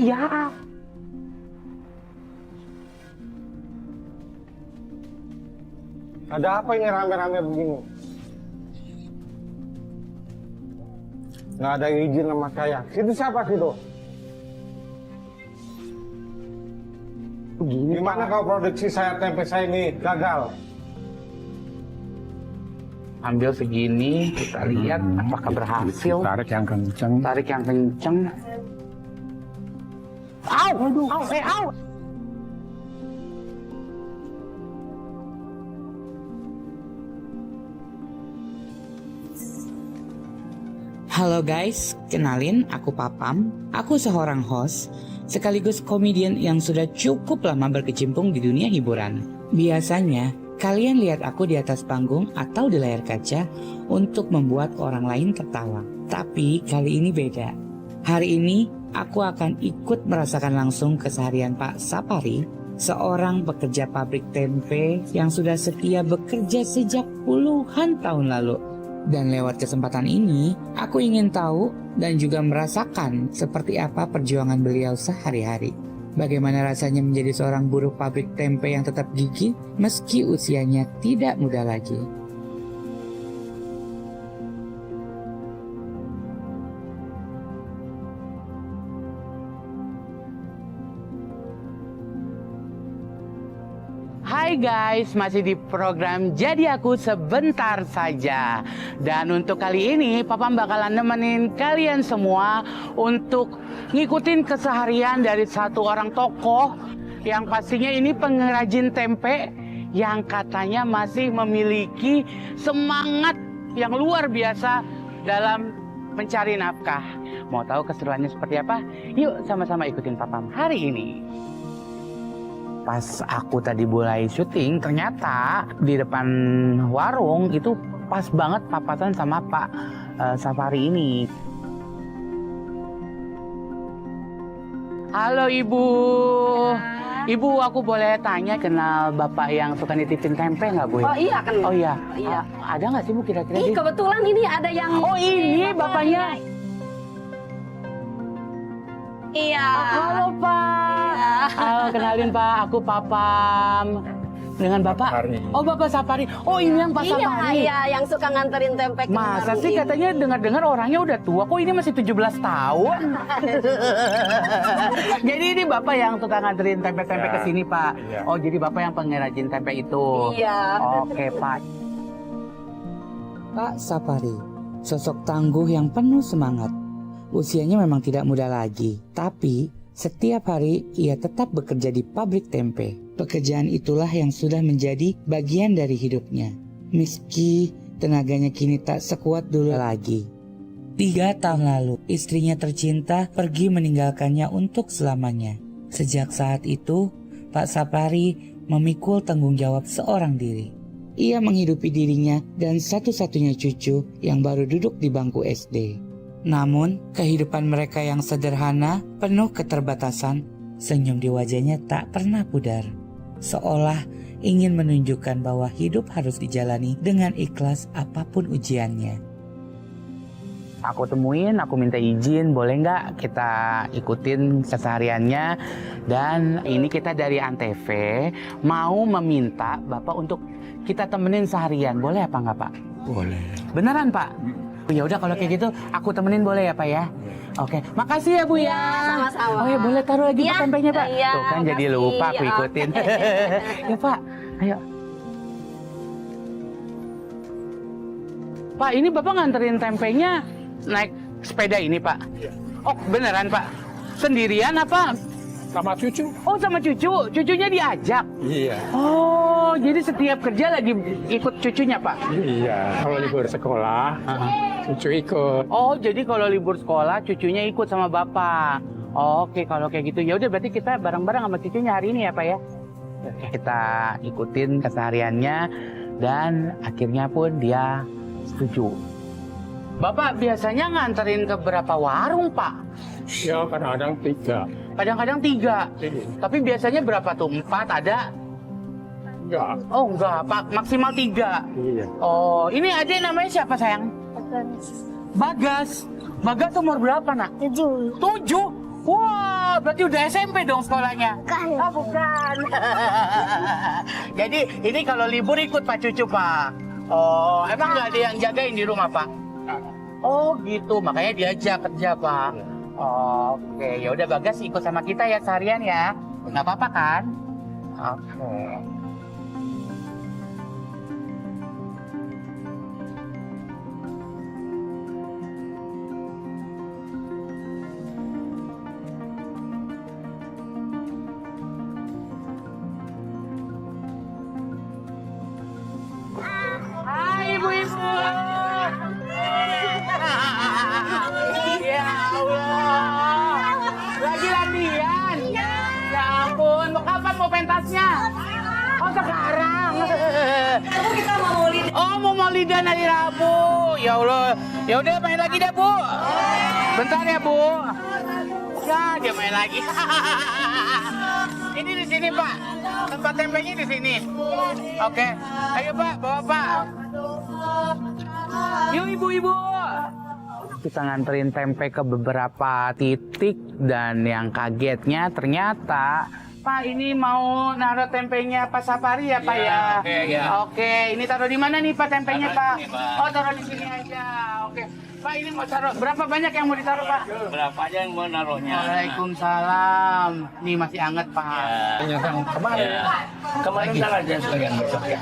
Iya. Ada apa ini rame-rame begini? Nggak ada izin sama saya. Situ siapa situ? Gimana kalau produksi tempe saya ini gagal? Ambil segini, kita lihat apakah berhasil. Tarik yang kenceng. Tarik yang kenceng. Au! Au! Au! Halo guys, kenalin aku Papam. Aku seorang host sekaligus komedian yang sudah cukup lama berkecimpung di dunia hiburan. Biasanya kalian lihat aku di atas panggung atau di layar kaca untuk membuat orang lain tertawa. Tapi kali ini beda. Hari ini aku akan ikut merasakan langsung keseharian Pak Sapari, seorang pekerja pabrik tempe yang sudah setia bekerja sejak puluhan tahun lalu. Dan lewat kesempatan ini, aku ingin tahu dan juga merasakan seperti apa perjuangan beliau sehari-hari. Bagaimana rasanya menjadi seorang buruh pabrik tempe yang tetap gigih meski usianya tidak muda lagi. Hai guys, masih di program Jadi Aku Sebentar Saja. Dan untuk kali ini Papam bakalan nemenin kalian semua untuk ngikutin keseharian dari satu orang tokoh yang pastinya ini pengrajin tempe yang katanya masih memiliki semangat yang luar biasa dalam mencari nafkah. Mau tahu keseruannya seperti apa? Yuk sama-sama ikutin Papam hari ini. Pas aku tadi mulai syuting, ternyata di depan warung itu pas banget papasan sama Pak Sapari ini. Halo Ibu. Ibu, aku boleh tanya kenal Bapak yang suka nitipin tempe nggak Bu? Oh iya kenal. Oh iya. Iya. Ada nggak sih Bu kira-kira? Ih, kebetulan ini ada yang. Oh ini bapaknya. Iya. Halo Pak. Halo, kenalin Pak, aku Papam. Dengan Bapak? Sapari. Oh Bapak Sapari. Oh ini yang Pak Sapari. Iya, yang suka nganterin tempe ke Masa warung sih ini. katanya dengar-dengar orangnya udah tua, kok ini masih 17 tahun? Jadi ini Bapak yang suka nganterin tempe-tempe Ya. ke sini Pak. Iya. Oh jadi Bapak yang pengrajin tempe itu. Iya. Oke Pak. Pak Sapari, sosok tangguh yang penuh semangat. Usianya memang tidak muda lagi, tapi setiap hari ia tetap bekerja di pabrik tempe. Pekerjaan itulah yang sudah menjadi bagian dari hidupnya. Meski tenaganya kini tak sekuat dulu lagi. 3 tahun lalu, istrinya tercinta pergi meninggalkannya untuk selamanya. Sejak saat itu, Pak Sapari memikul tanggung jawab seorang diri. Ia menghidupi dirinya dan satu-satunya cucu yang baru duduk di bangku SD. Namun, kehidupan mereka yang sederhana, penuh keterbatasan, senyum di wajahnya tak pernah pudar. Seolah ingin menunjukkan bahwa hidup harus dijalani dengan ikhlas apapun ujiannya. Aku temuin, aku minta izin, boleh nggak kita ikutin kesehariannya. Dan ini kita dari Antv, mau meminta Bapak untuk kita temenin seharian, boleh apa nggak Pak? Boleh. Beneran Pak? Ya udah kalau kayak gitu aku temenin boleh ya Pak ya? Oke, makasih ya Bu ya. Sama-sama. Oh ya boleh taruh lagi Iya, Pak tempenya Pak. iya, Tuh kan jadi makasih. lupa aku ikutin. Ya Pak, ayo. Pak ini Bapak nganterin tempenya naik sepeda ini Pak? Iya. Oh beneran Pak? Sendirian apa? Sama cucu? Oh sama cucu, cucunya diajak? Iya. Oh jadi setiap kerja lagi ikut cucunya Pak? Iya. Kalau libur sekolah, cucu ikut. Oh, jadi kalau libur sekolah cucunya ikut sama Bapak. Oke, kalau kayak gitu ya udah berarti kita bareng-bareng sama cucunya hari ini ya, Pak ya. Oke, kita ikutin kesehariannya dan akhirnya pun dia setuju. Bapak biasanya nganterin ke berapa warung, Pak? Ya kadang-kadang 3. Kadang-kadang 3. Iya. Tapi biasanya berapa tuh? 4 ada? Enggak. Oh, enggak, Pak. Maksimal 3. Iya. Oh, ini adik namanya siapa, sayang? Bagas. Bagas umur berapa, Nak? 7. 7? Wah, berarti udah SMP dong sekolahnya? Bukan. Oh, bukan. Jadi ini kalau libur ikut Pak Cucu, Pak? Oh, emang nggak ada yang jagain di rumah, Pak? Oh, gitu. Makanya diajak kerja, Pak. Oh, oke, ya udah Bagas ikut sama kita ya seharian ya. Nggak apa-apa kan? Oke. Hai ibu-ibu. Ya Allah. Lagi latihan. Ya ampun, mau kapan mau pentasnya? Oh sekarang. Kita mau maulid. Oh mau maulidan hari Rabu. Ya Allah. Ya udah main lagi deh Bu. Bentar ya Bu. Ya dia main lagi. Ini di sini Pak. Tempat tempenya di sini. Oke. Ayo Pak, bawa Pak. Yuk ibu-ibu. Kita nganterin tempe ke beberapa titik dan yang kagetnya ternyata Pak ini mau naruh tempenya Pak Sapari ya Pak ya? Oke, ya. Oke, ini taruh di mana nih Pak tempenya Taruh Pak? di sini, Pak. Oh taruh di sini aja. Oke. Pak ini mau taruh berapa banyak yang mau ditaruh Pak? Berapa aja yang mau naruhnya? Waalaikumsalam. Nih masih anget Pak. Kemarin. Kemarin ntar aja sebagian besok ya.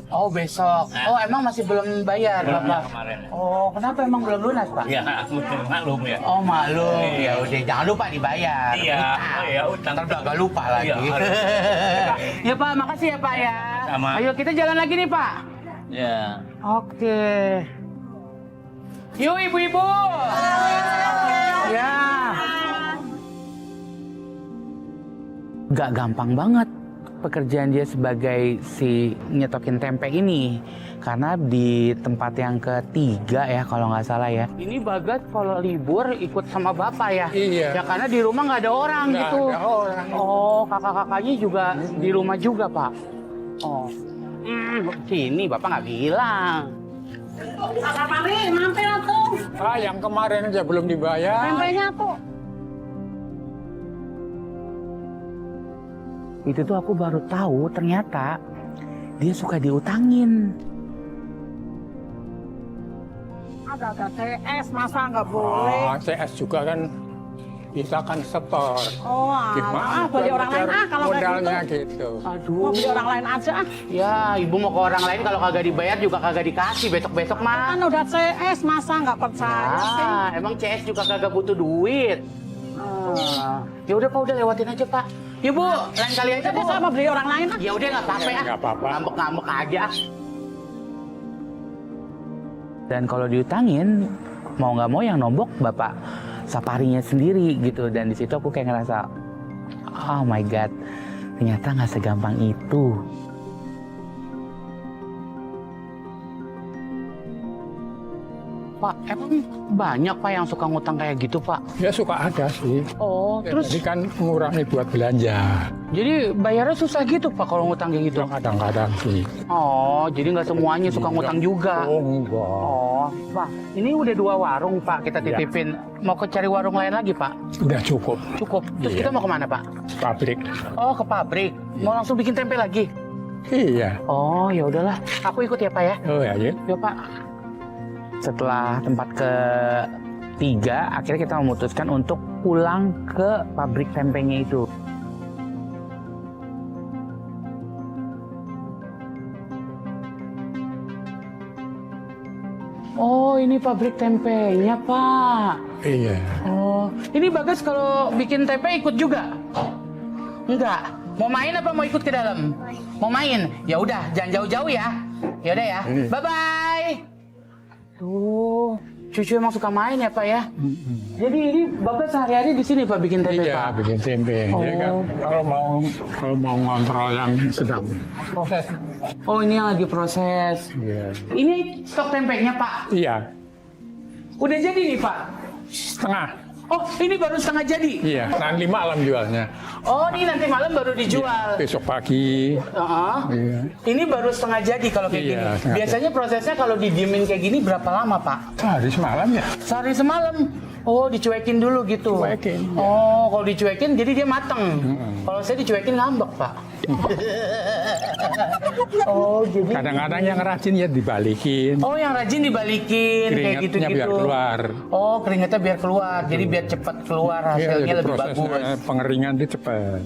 Oh besok. Oh emang masih belum bayar Belum, Bapak? ya, kemarin. Oh kenapa emang belum lunas Pak? Ya, maklum ya. Oh maklum, Iya. ya udah jangan lupa dibayar. Iya, Utang. oh ya, utang. Ntar udah agak lupa lagi. Iya, harus. Ya Pak, makasih ya Pak ya. Sama. Ayo kita jalan lagi nih Pak. Ya. Oke. Yuk ibu-ibu. Ya. Gak gampang banget pekerjaan dia sebagai si nyetokin tempe ini. Karena di tempat yang ketiga ya kalau nggak salah ya. Ini Bagas kalau libur ikut sama bapak ya? Iya. Ya karena di rumah nggak ada orang Nggak gitu. ada orang. Oh kakak-kakaknya juga di rumah juga Pak? Oh. Sini bapak nggak bilang. Pak Sapari, mampir tuh. Ah, yang kemarin aja belum dibayar. Tempenya tuh. Itu tuh aku baru tahu ternyata dia suka diutangin. Ada CS, masa nggak boleh? Oh, CS juga kan kita kan setor. Oh, Gimana? beli orang lain kalau kayak modalnya gitu. gitu. Aduh. Mau beli orang lain aja ah. Ya, ibu mau ke orang lain kalau kagak dibayar juga kagak dikasih besok-besok mah. Kan udah CS, masa nggak percaya sih? Ah, emang CS juga kagak butuh duit. Ya udah Pak, udah lewatin aja Pak. Ya Bu, lain kali aja Jadi Bu. saya mau beli orang lain ah. Ya udah nggak apa-apa ya. Nggak apa-apa. Ngambek-ngambek aja. Dan kalau diutangin, mau nggak mau yang nombok Bapak Saparinya sendiri gitu. Dan di situ aku kayak ngerasa, oh my God, ternyata nggak segampang itu. Pak, emang banyak Pak yang suka ngutang kayak gitu Pak? Ya suka ada sih. Oh, terus Jadi kan ngurangi buat belanja. jadi bayarnya susah gitu Pak kalau ngutang kayak gitu? Kadang-kadang sih. Oh, jadi nggak semuanya suka ngutang juga? Oh, enggak. Oh, Pak, ini udah 2 warung Pak kita titipin. Mau ke cari warung lain lagi Pak? Udah cukup. Cukup. Terus Iya. kita mau kemana Pak? Pabrik. Oh, ke pabrik. Mau langsung bikin tempe lagi? Iya. Oh, ya udahlah. Aku ikut ya Pak ya. Oh ya, ya. Yuk Pak. Setelah tempat ketiga, akhirnya kita memutuskan untuk pulang ke pabrik tempenya itu. Oh, ini pabrik tempenya, Pak. Iya. Oh, ini Bagas kalau bikin tempe ikut juga? Enggak. Mau main apa mau ikut ke dalam? Mau main? Ya udah, jangan jauh-jauh ya. Ya udah ya. Bye bye. Tuh, cucu emang suka main ya, Pak ya? Jadi ini Bapak sehari-hari di sini Pak bikin tempe, Iya, Pak? bikin tempe. Jadi kan kalau mau ngontrol yang sedang proses. Oh, ini yang lagi proses. Iya. Ini stok tempenya, Pak. Iya. Udah jadi nih, Pak. Setengah. Oh, ini baru setengah jadi. Iya. Nanti malam jualnya. Oh, ini nanti malam baru dijual. Besok pagi. Heeh. Iya. Ini baru setengah jadi kalau kayak Iya, gini. setengah Biasanya prosesnya kalau didiemin kayak gini berapa lama, Pak? Hari semalam ya. Sehari semalam. Oh, dicuekin dulu gitu. Cuekin, ya. Oh, kalau dicuekin jadi dia mateng. Kalau saya dicuekin ngambek, Pak. Oh, jadi Kadang-kadang yang rajin ya dibalikin. Oh, yang rajin dibalikin kayak Keringatnya gitu-gitu. biar keluar. Oh, keringatnya biar keluar. Jadi biar cepat keluar hasilnya Iya, lebih proses, bagus. pengeringan itu cepat.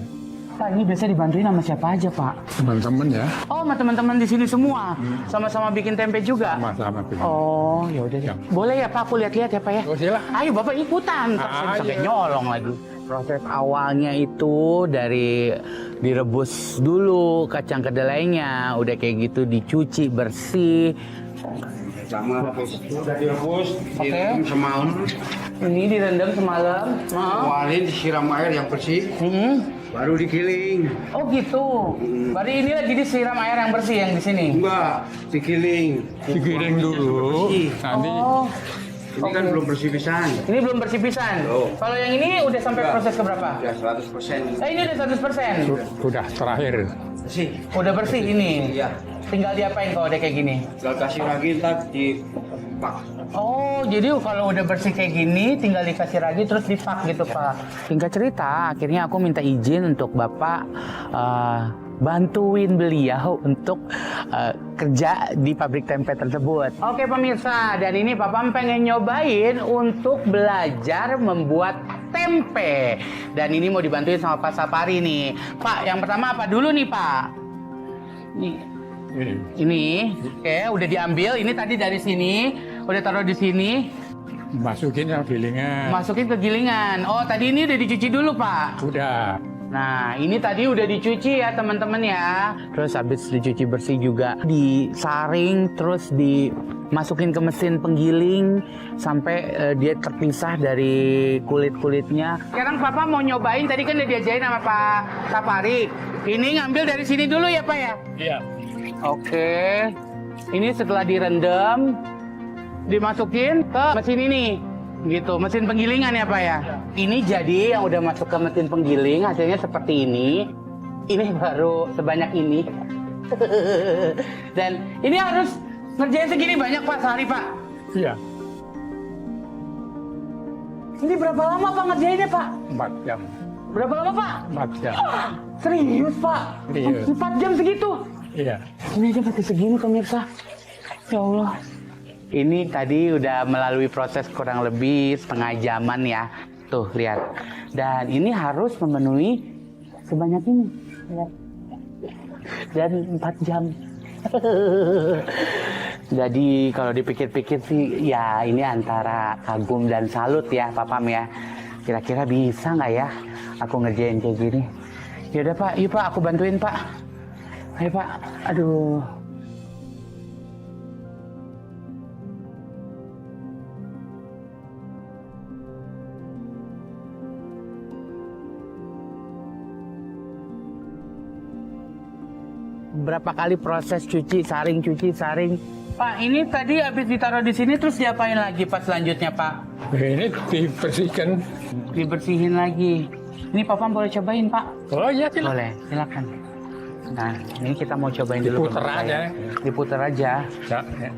Pak, ini biasa dibantuin sama siapa aja, Pak? Teman-teman ya, Oh, sama teman-teman di sini semua. Sama-sama bikin tempe juga. sama-sama bikin. Oh, ya udah deh. Ya. Boleh ya, Pak? Aku lihat-lihat ya, Pak ya. Oh, silakan. Ayo, Bapak ikutan. Ntar saya Ayo. sampai nyolong lagi. Proses awalnya itu dari direbus dulu kacang kedelainya, udah kayak gitu dicuci bersih. Sama udah direbus, Oke. direndam semalam, Ini direndam semalam. keluarin disiram air yang bersih, baru digiling. Oh gitu. Berarti ini lagi disiram air yang bersih yang di sini. Enggak, digiling. Digiling dulu, Bersih. nanti Oh, Ini kan belum bersih pisan. ini belum bersih pisan. Belum. Kalau yang ini udah sampai Udah. proses keberapa? Udah 100%. Ini udah 100%. sudah terakhir. Bersih. Udah bersih ini. Iya. Tinggal diapain kalau udah kayak gini? Tinggal kasih lagi ntar dipak. Oh, jadi kalau udah bersih kayak gini, tinggal dikasih ragi terus dipak gitu, Pak. Singkat cerita, akhirnya aku minta izin untuk Bapak bantuin beliau untuk kerja di pabrik tempe tersebut. Oke pemirsa, dan ini Papa pengen nyobain untuk belajar membuat tempe. Dan ini mau dibantuin sama Pak Sapari nih. Pak, yang pertama apa dulu nih, Pak? Ini, oke, udah diambil. Ini tadi dari sini, udah taruh di sini. Masukin ya gilingan. Masukin ke gilingan. Oh, tadi ini udah dicuci dulu, Pak. Udah. Nah, ini tadi udah dicuci ya, teman-teman ya. Terus habis dicuci bersih juga, disaring, terus dimasukin ke mesin penggiling sampai dia terpisah dari kulit-kulitnya. Sekarang Papa mau nyobain, tadi kan udah diajarin sama Pak Sapari. Ini ngambil dari sini dulu ya, Pak ya? Iya. Oke. Ini setelah direndam, dimasukin ke mesin ini. Gitu, mesin penggilingan ya Pak ya? Ini jadi yang udah masuk ke mesin penggiling, hasilnya seperti ini. Ini baru sebanyak ini. Dan ini harus ngerjain segini banyak Pak sehari Pak? Iya. Ini berapa lama Pak ngerjainnya Pak? 4 jam. Berapa lama Pak? 4 jam. Serius Pak? Serius. 4 jam segitu? Iya. Ini aja pakai segini pemirsa. Ya Allah. Ini tadi udah melalui proses kurang lebih setengah jaman ya. Tuh lihat. Dan ini harus memenuhi sebanyak ini. Lihat. Dan 4 jam. Jadi kalau dipikir-pikir sih ya ini antara kagum dan salut ya Papam ya. Kira-kira bisa nggak ya aku ngerjain kayak gini? Yaudah Pak, yuk Pak aku bantuin Pak. Ayo Pak, aduh. Berapa kali proses cuci, saring, Pak, ini tadi habis ditaruh di sini terus diapain lagi Pak selanjutnya Pak? Ini dibersihkan. Dibersihin lagi. Ini Papa boleh cobain Pak? Oh iya silakan. Boleh, silakan. Nah, ini kita mau cobain dulu. Diputer pemirsa, aja. ya. Diputer aja. Ya, ya.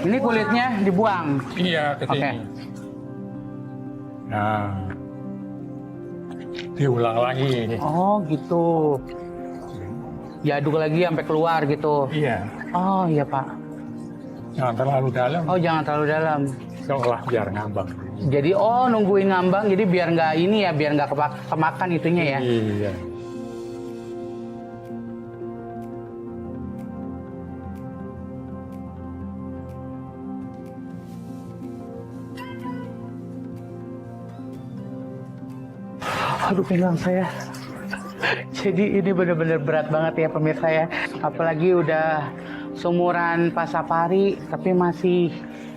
Ini kulitnya dibuang. Iya ke sini. Oke. Nah. Diulang lagi. Oh, gitu. Diaduk lagi sampai keluar gitu. Iya. Oh, iya Pak. Jangan terlalu dalam. Oh, jangan terlalu dalam. Seolah biar ngambang. Jadi, nungguin ngambang, jadi biar nggak ini ya, biar nggak kemakan itunya ya. Iya. Aduh pinggang saya. Jadi ini benar-benar berat banget ya pemirsa ya. Apalagi udah seumuran Pak Sapari tapi masih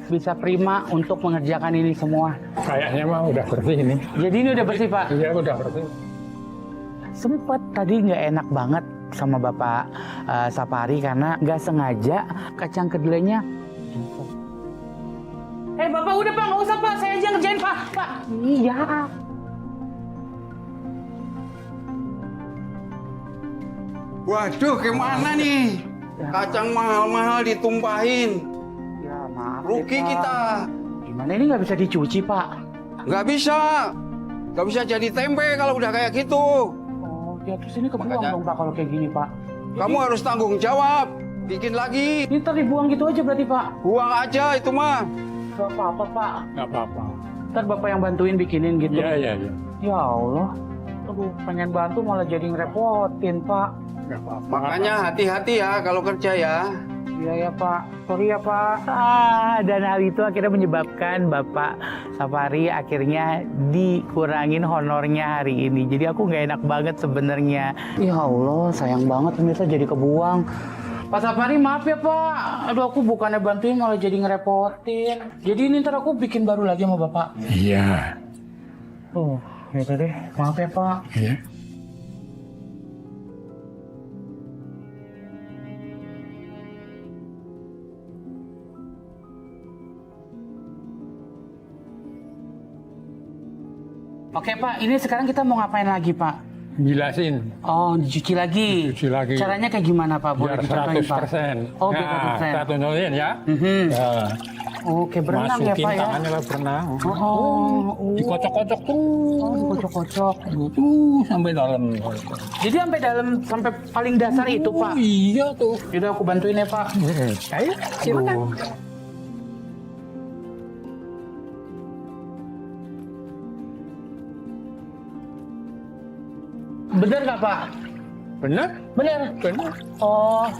bisa prima untuk mengerjakan ini semua. Kayaknya mah udah bersih ini. Jadi ini udah bersih Pak. Iya udah bersih. Sempet tadi nggak enak banget sama Bapak Sapari karena nggak sengaja kacang kedelainya. Bapak udah Pak, nggak usah Pak, saya aja ngerjain Pak. Pak, iya. Waduh, gimana nih? Kacang mahal-mahal ditumpahin. Ya maaf. Rugi Pak. kita. Gimana ini nggak bisa dicuci, Pak? Nggak bisa. Nggak bisa jadi tempe kalau udah kayak gitu. Oh, ya terus ini kebuang Makanya- dong, Pak, kalau kayak gini, Pak. Kamu harus tanggung jawab. Bikin lagi. Ini ntar dibuang gitu aja berarti, Pak? Buang aja itu mah. Gak apa-apa, Pak. Nggak apa-apa. Ntar Bapak yang bantuin bikinin gitu. Iya. Ya Allah. Aduh, pengen bantu malah jadi ngerepotin, Pak. Nggak apa-apa. Makanya hati-hati ya kalau kerja ya. Iya ya, Pak. Sorry ya, Pak. Dan hal itu akhirnya menyebabkan Bapak Safari akhirnya dikurangin honornya hari ini. Jadi aku nggak enak banget sebenarnya. Ya Allah, sayang banget pemirsa jadi kebuang. Pak Safari, maaf ya, Pak. Aduh, aku bukannya bantuin malah jadi ngerepotin. Jadi ini ntar aku bikin baru lagi sama Bapak. Iya. Gitu deh. Maaf ya, Pak. Iya. Oke, Pak. Ini sekarang kita mau ngapain lagi, Pak? Gilasin. Oh, dicuci lagi. Cuci lagi. Caranya kayak gimana, Pak? Boleh Biar dicontohin, Pak? 100%. Oh, biar Nah, 100%. saya tunjukin ya. Mhm. Ya. Oke, berenang ya, Masukin Pak ya? tangannya lah berenang. Oh. Dikocok-kocok tuh. Oh, dikocok-kocok. Sampai dalam. Jadi sampai dalam, sampai paling dasar itu, Pak? Iya tuh. Yaudah, aku bantuin ya, Pak. Ayo, silakan. Bener nggak, Pak? Benar? Bener. Benar. Oh,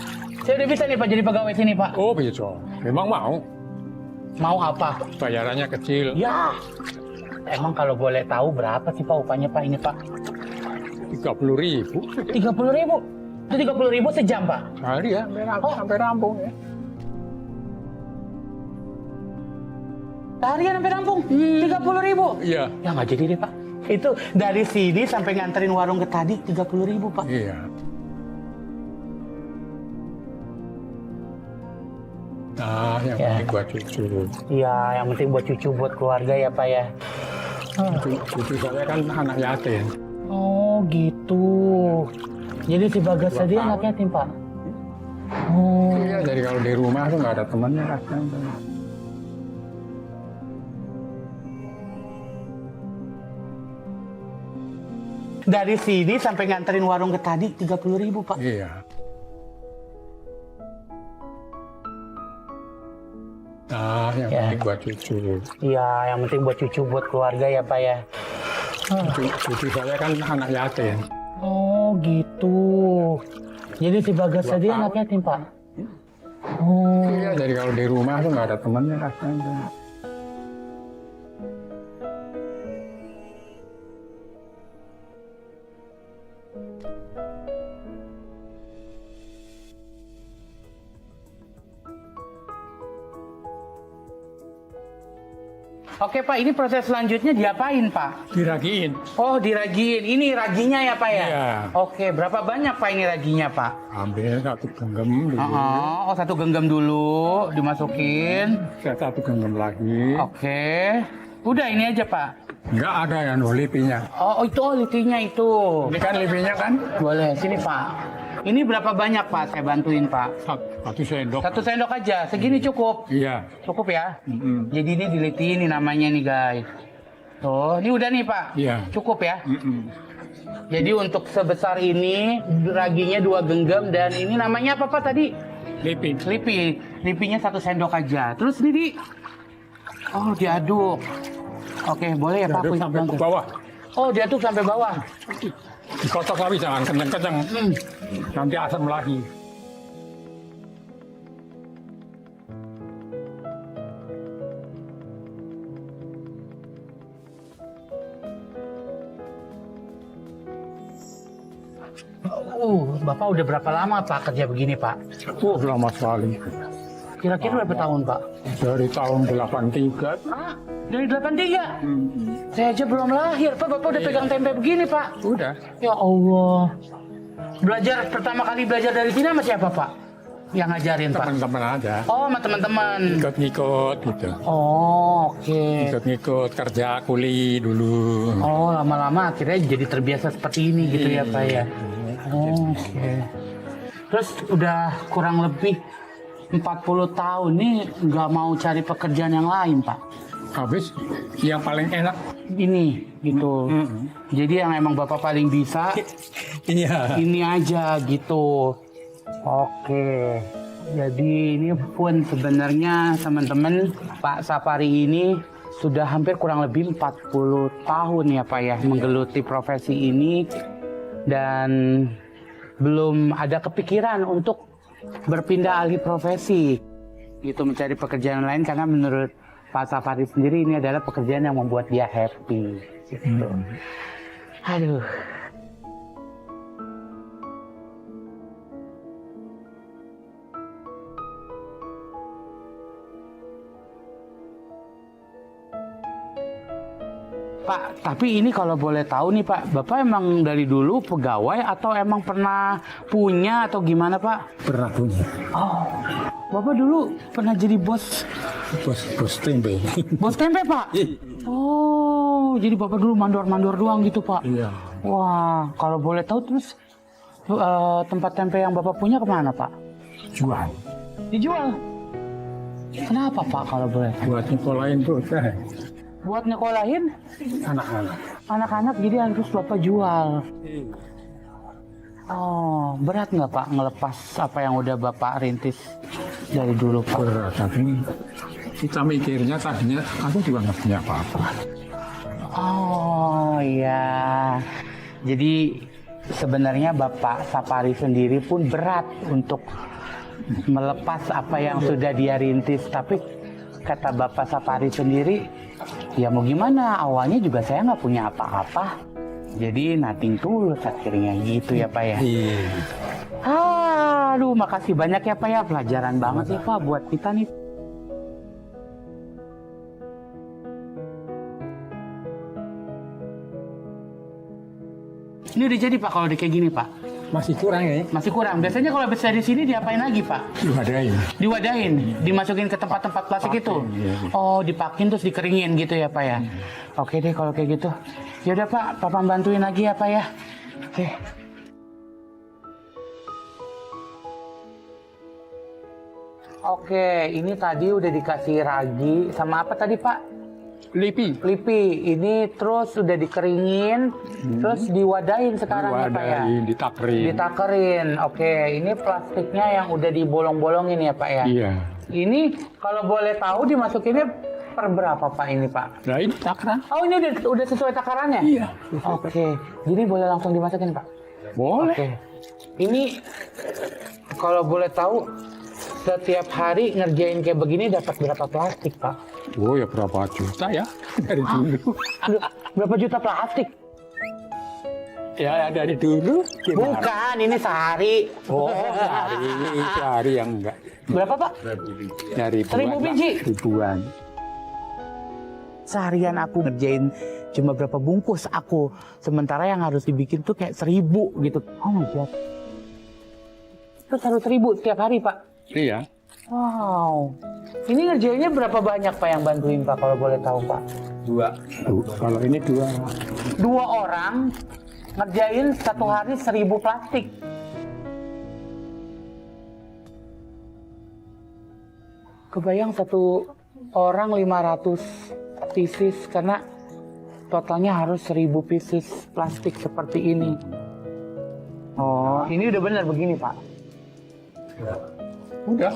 saya udah bisa nih, Pak, jadi pegawai sini, Pak. Oh, bisa. Memang mau. Mau apa? Bayarannya kecil. Ya. Emang kalau boleh tahu berapa sih, Pak, upahnya, Pak, ini, Pak? 30.000. 30.000. Itu 30.000 sejam, Pak? Sehari ya, sampai rampung ya. Seharian sampai rampung? 30.000? Iya. Ya nggak jadi deh, Pak. Itu dari sini sampai nganterin warung ke tadi 30.000, Pak. Iya. Nah, yang Ya. penting buat cucu. Iya, yang penting buat cucu, buat keluarga ya, Pak ya. Cucu saya kan anak yatim. Oh, gitu. Jadi si Bagas tadi anak yatim, Pak? Oh. Iya, jadi kalau di rumah tuh nggak ada temannya kasihan. Dari sini sampai nganterin warung ke tadi 30.000, Pak. Iya. Nah, yang Ya. penting buat cucu. Iya, yang penting buat cucu, buat keluarga ya, Pak ya. Cucu saya kan anak yatim. Oh, gitu. Jadi si Bagas tadi anak yatim, Pak? Oh. Iya, jadi kalau di rumah tuh nggak ada temannya kasihan. Oke, Pak, ini proses selanjutnya diapain, Pak? Diragiin. Oh, diragiin. Ini raginya ya, Pak ya? Iya. Oke, berapa banyak, Pak, ini raginya, Pak? Ambil satu genggam dulu. Oh, satu genggam dulu, dimasukin. Satu genggam lagi. Oke. Udah ini aja, Pak. Nggak ada yang lipinya. Oh, itu litinya itu. Ini kan lipinya kan Boleh, sini, Pak. Ini berapa banyak, Pak? Saya bantuin, Pak. satu sendok. Satu sendok aja, segini cukup. Iya. Cukup ya? Mm-mm. Jadi ini dilitiin nih namanya nih, guys. Tuh, ini udah nih, Pak. Iya. Cukup ya? Mm-mm. Jadi untuk sebesar ini, raginya 2 genggam dan ini namanya apa, Pak, tadi? Lipi. Lipinya 1 sendok aja. Terus ini oh, diaduk. Oke, boleh ya, Pak? Aduk aku sampai bantu. ke bawah. Oh, diaduk sampai bawah. Dikocok tapi jangan kenceng-kenceng. Nanti asam lagi. Bapak udah berapa lama, Pak, kerja begini, Pak? Lama sekali. Kira-kira berapa tahun, Pak? Dari tahun 83. Ah, dari 83? Saya aja belum lahir, Pak. Bapak udah pegang tempe begini, Pak. Udah. Ya Allah. Belajar pertama kali belajar dari sini sama siapa, Pak? Yang ngajarin, Pak? Teman-teman aja. Oh, sama teman-teman. Ikut-ngikut gitu. Oh, oke. Ikut-ngikut kerja kuli dulu. Oh, lama-lama akhirnya jadi terbiasa seperti ini gitu ya, Pak ya. Oh, oke. Terus udah kurang lebih 40 tahun nih nggak mau cari pekerjaan yang lain, Pak? habis yang paling enak Ini gitu. Jadi yang emang Bapak paling bisa iya. ini aja gitu. Oke. Jadi ini pun sebenarnya teman-teman Pak Sapari ini sudah hampir kurang lebih 40 tahun ya Pak ya menggeluti profesi ini dan belum ada kepikiran untuk berpindah alih profesi gitu mencari pekerjaan lain karena menurut Pak Sapari sendiri ini adalah pekerjaan yang membuat dia happy gitu. Aduh. Pak, tapi ini kalau boleh tahu nih Pak, Bapak emang dari dulu pegawai atau emang pernah punya atau gimana Pak? Pernah punya Oh, Bapak dulu pernah jadi bos bos tempe. bos tempe Pak? Oh, jadi Bapak dulu mandor-mandor doang gitu Pak? Iya. Wah, kalau boleh tahu terus tempat tempe yang Bapak punya kemana Pak? Jual Dijual? Kenapa Pak kalau boleh tahu? buat nyekolahin bocah Buat nyekolahin anak-anak. anak-anak jadi harus Bapak jual. Oh, berat nggak Pak ngelepas apa yang udah Bapak rintis dari dulu Pak? Berat, tapi kita mikirnya tadinya aku juga nggak punya apa-apa. Oh iya, jadi sebenarnya Bapak Sapari sendiri pun berat untuk melepas apa yang sudah dia rintis. Tapi kata Bapak Sapari sendiri, ya mau gimana, awalnya juga saya nggak punya apa-apa. Jadi nothing tulus akhirnya gitu ya Pak ya. Iya. Aduh, makasih banyak ya Pak ya, pelajaran banget ya Pak buat kita nih. Ini udah jadi Pak kalau udah kayak gini Pak? Masih kurang ya? Masih kurang. Biasanya kalau habis dari sini diapain lagi Pak? Diwadain. Diwadahin, dimasukin ke tempat-tempat plastik itu. Oh, dipakin terus dikeringin gitu ya Pak ya. Oke deh kalau kayak gitu. Ya udah Pak, Papa bantuin lagi ya Pak ya. Oke. Oke, ini tadi udah dikasih ragi sama apa tadi Pak? Lipi. Lipi. Ini terus udah dikeringin, terus diwadahin sekarang ya Pak ya. Diwadain, ditakerin. Ditakerin. Oke, ini plastiknya yang udah dibolong-bolongin ya Pak ya. Iya. Ini kalau boleh tahu dimasukinnya per berapa Pak ini Pak? Nah ini takaran. Oh ini udah sesuai takarannya? Iya. Oke, jadi boleh langsung dimasukin Pak? Boleh. Oke. Ini kalau boleh tahu setiap hari ngerjain kayak begini dapat berapa plastik Pak? Oh ya berapa juta ya dari dulu. Berapa juta plastik? Ya dari dulu. Gimana? Bukan, ini sehari. Oh sehari yang enggak. Berapa Pak? Ya, ribuan. 1000 biji? Ribuan. Seharian aku ngerjain cuma berapa bungkus aku. Sementara yang harus dibikin tuh kayak 1000 gitu. Oh my God. Terus harus 1000 setiap hari Pak? Iya. Wow. Ini ngerjainnya berapa banyak Pak yang bantuin Pak kalau boleh tahu Pak? Kalau ini 2. 2 orang ngerjain satu hari 1000 plastik. Kebayang satu orang 500 pieces karena totalnya harus 1000 pieces plastik seperti ini. Oh, ini udah benar begini Pak? Udah.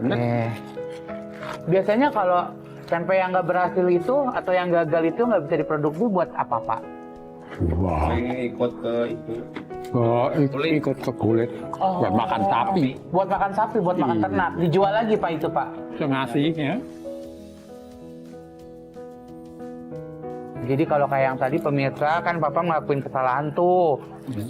Benar. Biasanya kalau tempe yang nggak berhasil itu atau yang gagal itu nggak bisa diproduksi buat apa Pak? Wah. Ikut ke itu. Oh, ikut ke kulit. Buat makan sapi. Buat makan sapi, buat makan ternak. Dijual lagi Pak itu Pak? Ngasih ya. Jadi kalau kayak yang tadi pemirsa kan Papa ngelakuin kesalahan tuh.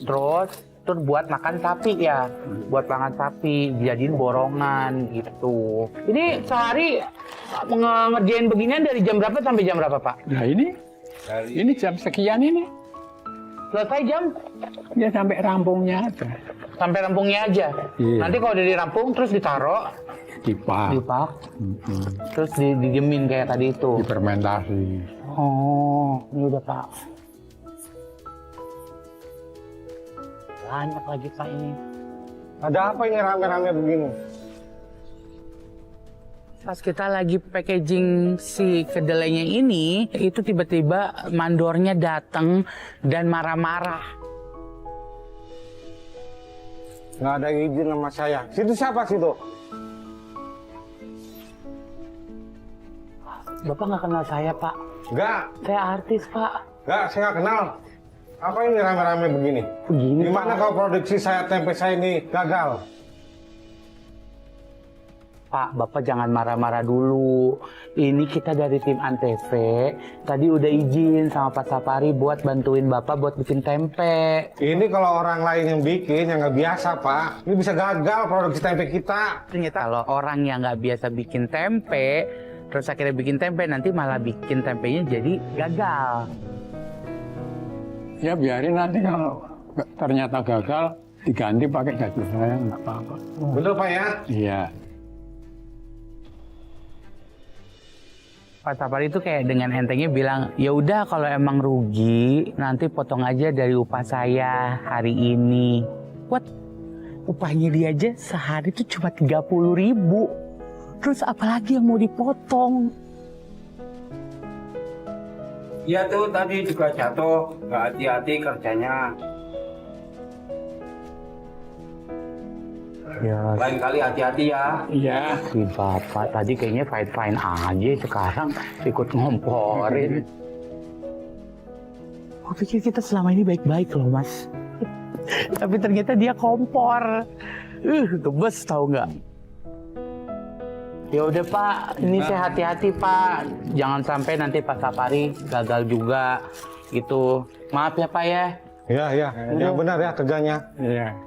Terus buat makan sapi ya. Buat makan sapi, dijadiin borongan gitu. Ini sehari ngerjain beginian dari jam berapa sampai jam berapa Pak? Nah ini jam sekian ini. Selesai jam? Ya sampai rampungnya aja. Sampai rampungnya aja? Iya. Nanti kalau udah dirampung terus ditaruh? Dipak. Terus didiemin kayak tadi itu? Difermentasi. Oh, ini udah Pak. Banyak lagi Pak ini. Ada apa ini rame-rame begini? Pas kita lagi packaging si kedelainya ini, itu tiba-tiba mandornya datang dan marah-marah. Nggak ada izin sama saya. Situ siapa situ? Bapak nggak kenal saya, Pak. Nggak, Saya artis, Pak. nggak, saya nggak kenal. Apa ini rame-rame begini? Begini, Gimana Pak. kalau produksi tempe saya ini gagal? Pak, Bapak jangan marah-marah dulu. Ini kita dari tim Antv. Tadi udah izin sama Pak Sapari buat bantuin Bapak buat bikin tempe. Ini kalau orang lain yang bikin, yang nggak biasa, Pak. Ini bisa gagal produksi tempe kita. Ternyata kalau orang yang nggak biasa bikin tempe, terus akhirnya bikin tempe, nanti malah bikin tempenya jadi gagal. Ya biarin nanti kalau ternyata gagal diganti pakai gaji saya nggak apa-apa. Betul, Pak ya? Iya. Pak Sapari itu kayak dengan entengnya bilang, ya udah kalau emang rugi, nanti potong aja dari upah saya hari ini. What? Upahnya dia aja sehari itu cuma 30.000. Terus apalagi yang mau dipotong? Iya tuh tadi juga jatuh, nggak hati-hati kerjanya. Ya, Lain kali hati-hati ya. Iya. si Bapak tadi kayaknya fine-fine aja, sekarang ikut ngomporin. Aku pikir kita selama ini baik-baik loh, Mas. Tapi ternyata dia kompor. Gebes tau nggak? Ya udah Pak, ini saya hati-hati Pak. Jangan sampai nanti Pak Sapari gagal juga gitu. Maaf ya Pak ya. Iya, iya. Yang benar ya kerjanya. Iya.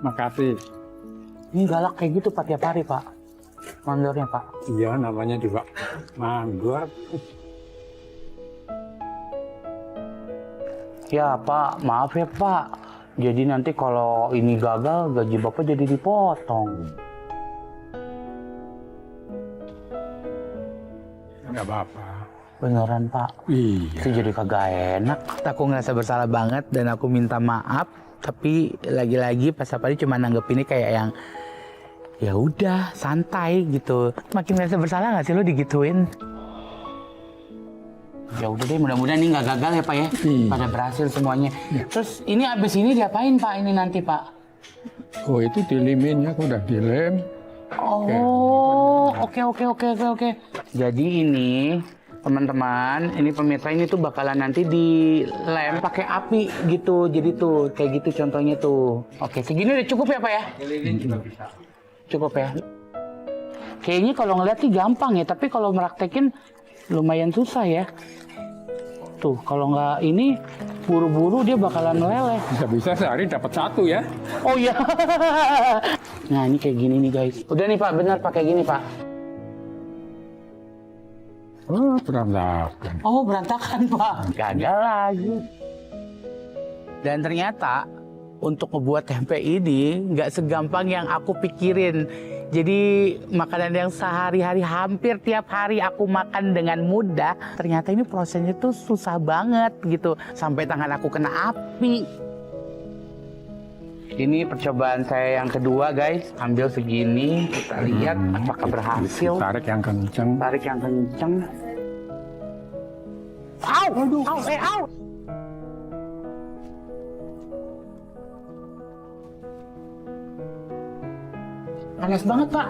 Makasih. Ini galak kayak gitu Pak tiap hari Pak. Mandornya Pak. Iya, namanya juga mandor. Ya Pak, maaf ya Pak. Jadi nanti kalau ini gagal, gaji Bapak jadi dipotong. Nggak apa-apa. Beneran Pak. Iya. Itu jadi kagak enak. Aku ngerasa bersalah banget dan aku minta maaf. Tapi lagi-lagi Pak Sapari cuma nanggepinnya kayak yang ya udah santai gitu. Makin ngerasa bersalah nggak sih lo digituin? Ya udah deh, mudah-mudahan ini nggak gagal ya Pak ya. Iya. Pada berhasil semuanya. Terus ini abis ini diapain Pak ini nanti Pak? Oh itu diliminnya, aku udah dilem. Oh, oke. Jadi ini teman-teman, ini pemirsa ini tuh bakalan nanti dilem pakai api gitu. Jadi tuh kayak gitu contohnya tuh. Oke, segini udah cukup ya Pak ya? Lilin juga bisa. Cukup ya. Kayaknya kalau ngeliat sih gampang ya, tapi kalau meraktekin lumayan susah ya. Tuh, kalau nggak ini buru-buru dia bakalan meleleh. Bisa-bisa sehari dapat satu ya. Oh iya. Nah ini kayak gini nih guys. Udah nih Pak, benar pakai gini Pak. Oh, berantakan. Oh berantakan Pak. Gagal lagi. Dan ternyata untuk ngebuat tempe ini nggak segampang yang aku pikirin. Jadi makanan yang sehari-hari hampir tiap hari aku makan dengan mudah, ternyata ini prosesnya tuh susah banget gitu. Sampai tangan aku kena api. Ini percobaan saya yang kedua guys. Ambil segini, kita lihat apakah berhasil. Tarik yang kenceng. Tarik yang kenceng. Au! Au! Panas banget Pak.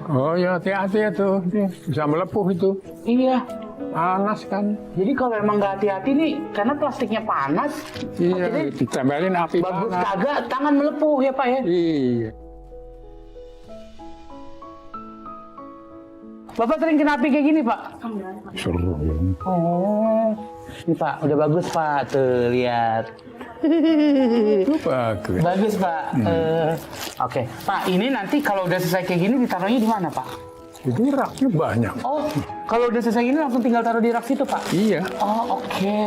Oh ya hati-hati ya tuh. Bisa melepuh itu. Iya. Panas kan. Jadi kalau emang nggak hati-hati nih, karena plastiknya panas, Iya, akhirnya ditempelin api bagus panas. kagak tangan melepuh ya Pak ya. Iya. Bapak sering kena api kayak gini Pak? Seru. Oh. Ini Pak, udah bagus Pak. Tuh lihat. Itu bagus. Bagus Pak. Oke, Pak ini nanti kalau udah selesai kayak gini ditaruhnya di mana Pak? Itu raknya banyak. Oh, kalau udah selesai gini langsung tinggal taruh di rak situ Pak? Iya. Oh oke.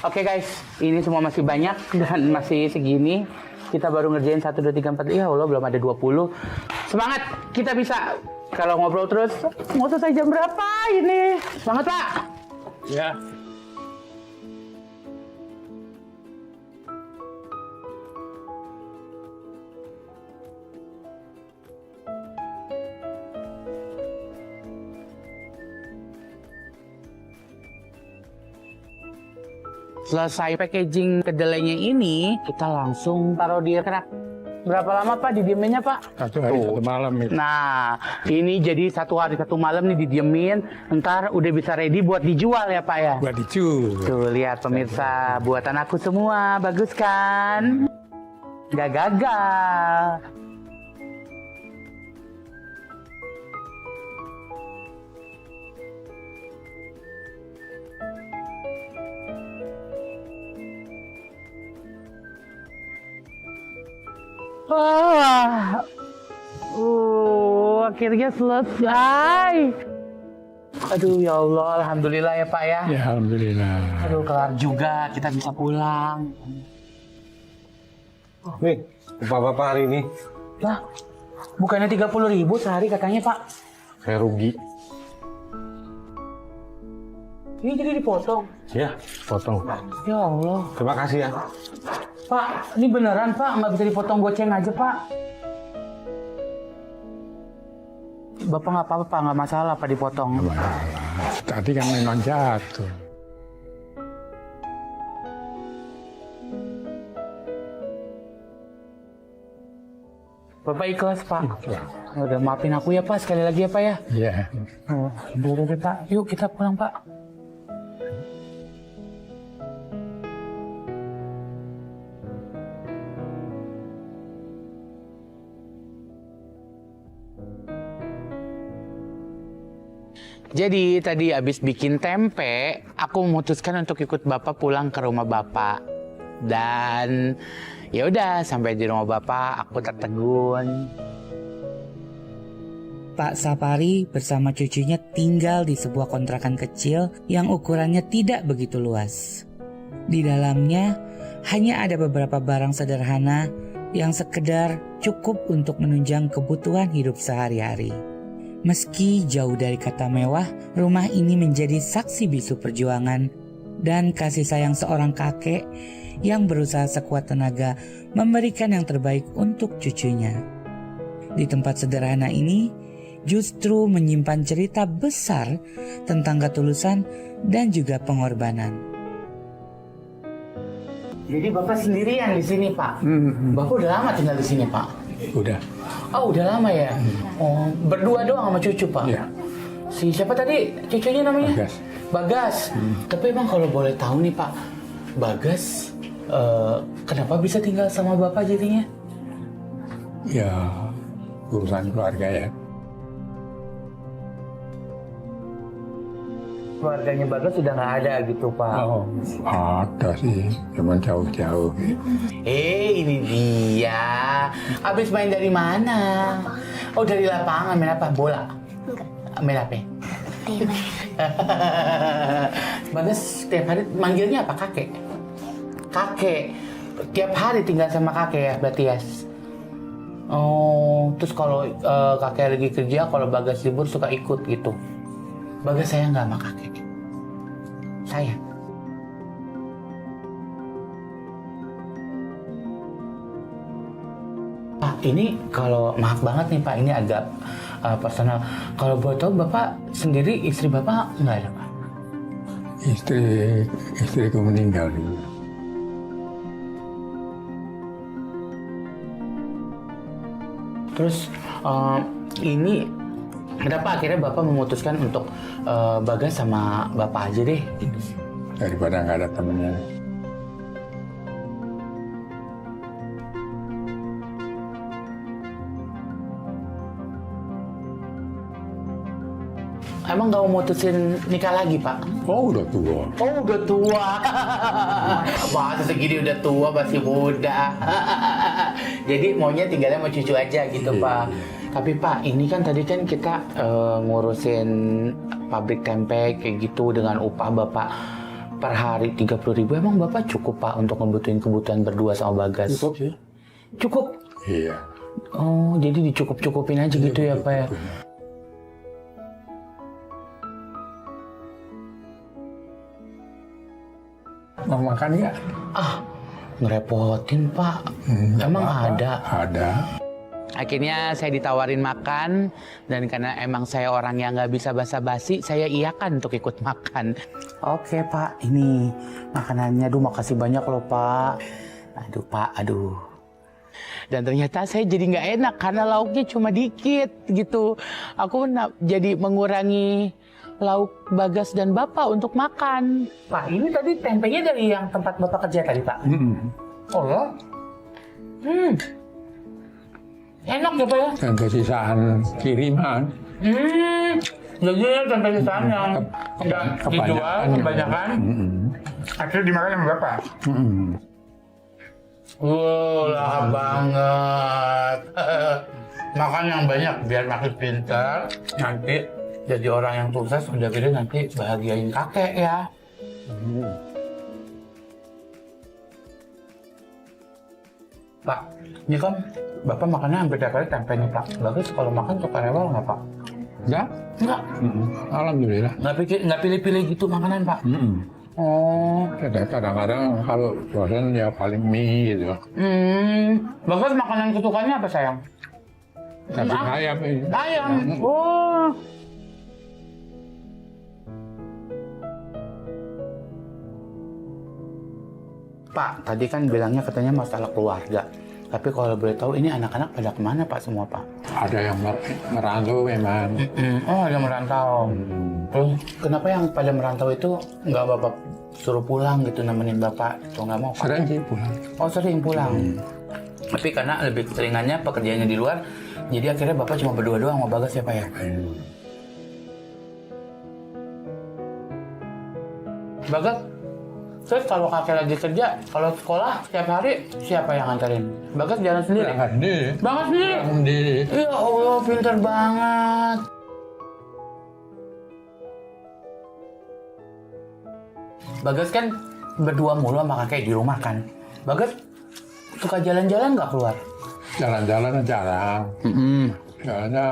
Oke guys, ini semua masih banyak dan masih segini. Kita baru ngerjain 1, 2, 3, 4. Ya Allah, belum ada 20. Semangat, kita bisa. Kalau ngobrol terus, mau selesai jam berapa ini? Semangat Pak. Ya. selesai packaging kedelainya ini, kita langsung taruh di kerak. Berapa lama Pak didieminnya Pak? 1 hari 1 malam itu. Nah, ini jadi 1 hari 1 malam nih didiemin. Ntar udah bisa ready buat dijual ya Pak ya? Buat dijual. Tuh lihat pemirsa, buatan aku semua, bagus kan? Gak gagal. Wah, akhirnya selesai. Aduh ya Allah, alhamdulillah ya Pak ya. Ya alhamdulillah. Aduh kelar juga, kita bisa pulang. Nih, upah Bapak hari ini. Lah, bukannya 30.000 sehari katanya Pak? Saya rugi. Ini jadi dipotong. Ya, potong. Ya Allah. Terima kasih ya. Pak, ini beneran Pak, nggak bisa dipotong goceng aja Pak. Bapak nggak apa-apa Pak, nggak masalah Pak dipotong. Tadi kan memang jatuh. Bapak ikhlas Pak. Udah maafin aku ya Pak, sekali lagi ya Pak ya. Iya. Oh, udah deh Pak, yuk kita pulang Pak. Jadi tadi abis bikin tempe, aku memutuskan untuk ikut Bapak pulang ke rumah Bapak. Dan ya udah sampai di rumah Bapak aku tertegun. Pak Sapari bersama cucunya tinggal di sebuah kontrakan kecil yang ukurannya tidak begitu luas. Di dalamnya hanya ada beberapa barang sederhana yang sekedar cukup untuk menunjang kebutuhan hidup sehari-hari. Meski jauh dari kata mewah, rumah ini menjadi saksi bisu perjuangan dan kasih sayang seorang kakek yang berusaha sekuat tenaga memberikan yang terbaik untuk cucunya. Di tempat sederhana ini justru menyimpan cerita besar tentang ketulusan dan juga pengorbanan. Jadi Bapak sendirian di sini, Pak? Bapak udah lama tinggal di sini, Pak? Udah. Oh, udah lama ya? Oh, berdua doang sama cucu, Pak? Iya. Si siapa tadi cucunya namanya? Bagas. Bagas. Tapi emang kalau boleh tahu nih, Pak, Bagas kenapa bisa tinggal sama Bapak jadinya? Ya, urusan keluarga ya. Keluarganya Bagas sudah nggak ada gitu, Pak? Oh, ada sih, cuman jauh-jauh. Ini dia. Abis main dari mana? Oh, dari lapangan. Main apa? Bola? Enggak. Main apa? Tema. Bagas setiap hari manggilnya apa? Kakek? Kakek. Tiap hari tinggal sama kakek ya berarti ya? Oh, terus kalau kakek lagi kerja, kalau Bagas libur suka ikut gitu. Bagas sayang nggak sama kakek? Sayang. Pak, ini kalau maaf banget nih Pak, ini agak personal. Kalau boleh tahu Bapak sendiri, istri Bapak nggak ada Pak? Istriku meninggal dulu. Terus ini kenapa akhirnya Bapak memutuskan untuk Bagas sama Bapak aja deh gitu? Daripada nggak ada temennya. Emang nggak mau mutusin nikah lagi Pak? Oh, udah tua. Oh udah tua. Masa segini udah tua masih muda. Jadi maunya tinggalnya sama cucu aja gitu Pak. Tapi Pak, ini kan tadi kan kita ngurusin pabrik tempe kayak gitu dengan upah Bapak per hari 30.000. Emang Bapak cukup Pak untuk ngebutuhin kebutuhan berdua sama Bagas? Cukup sih. Cukup? Iya. Oh, jadi dicukup-cukupin aja gitu ya Pak ya? Mau makan nggak? Ah, ngerepotin Pak. Emang ada? Ada. Akhirnya saya ditawarin makan, dan karena emang saya orang yang nggak bisa basa-basi, saya iyakan untuk ikut makan. Oke Pak, ini makanannya. Aduh, makasih banyak loh Pak. Aduh Pak, aduh. Dan ternyata saya jadi nggak enak karena lauknya cuma dikit gitu. Aku jadi mengurangi lauk Bagas dan Bapak untuk makan. Pak, ini tadi tempenya dari yang tempat Bapak kerja tadi Pak? Oh ya? Enak ya Pak ya? Tempe sisaan kiriman. Jadi tempe sisaan yang nggak dijual kebanyakan. Akhirnya dimakan sama bapak. Lahap banget. Makan yang banyak biar makin pintar. Nanti jadi orang yang sukses udah gede nanti bahagiain kakek ya. Pak, ini kan Bapak makannya hampir tiap hari tempe nih Pak. Bagus kalau makan suka rewel nggak Pak? Ya? Enggak. Alhamdulillah. Nggak pilih-pilih gitu makanan Pak? Oh. Kadang-kadang kalau bosan ya paling mie gitu. Bagus makanan kesukaannya apa sayang? Daging ayam ini. Ayam. Oh. Pak, tadi kan bilangnya katanya masalah keluarga. Tapi kalau boleh tahu ini anak-anak pada kemana Pak semua Pak? Ada yang merantau memang. Oh, ada merantau. Terus kenapa yang pada merantau itu nggak Bapak suruh pulang gitu nemenin Bapak? Itu nggak mau Pak? Sering sih pulang. Oh, sering pulang. Tapi karena lebih keseringannya pekerjaannya di luar, jadi akhirnya Bapak cuma berdua doang sama Bagas ya Pak ya? Bagas, terus kalau kakek lagi kerja, kalau sekolah setiap hari siapa yang nganterin? Bagas jalan sendiri? Sendiri. Bagas sendiri? Sendiri. Ya Allah, pintar banget. Bagas kan berdua mulu sama kakek di rumah kan. Bagas suka jalan-jalan nggak keluar? Jalan-jalan jarang. Soalnya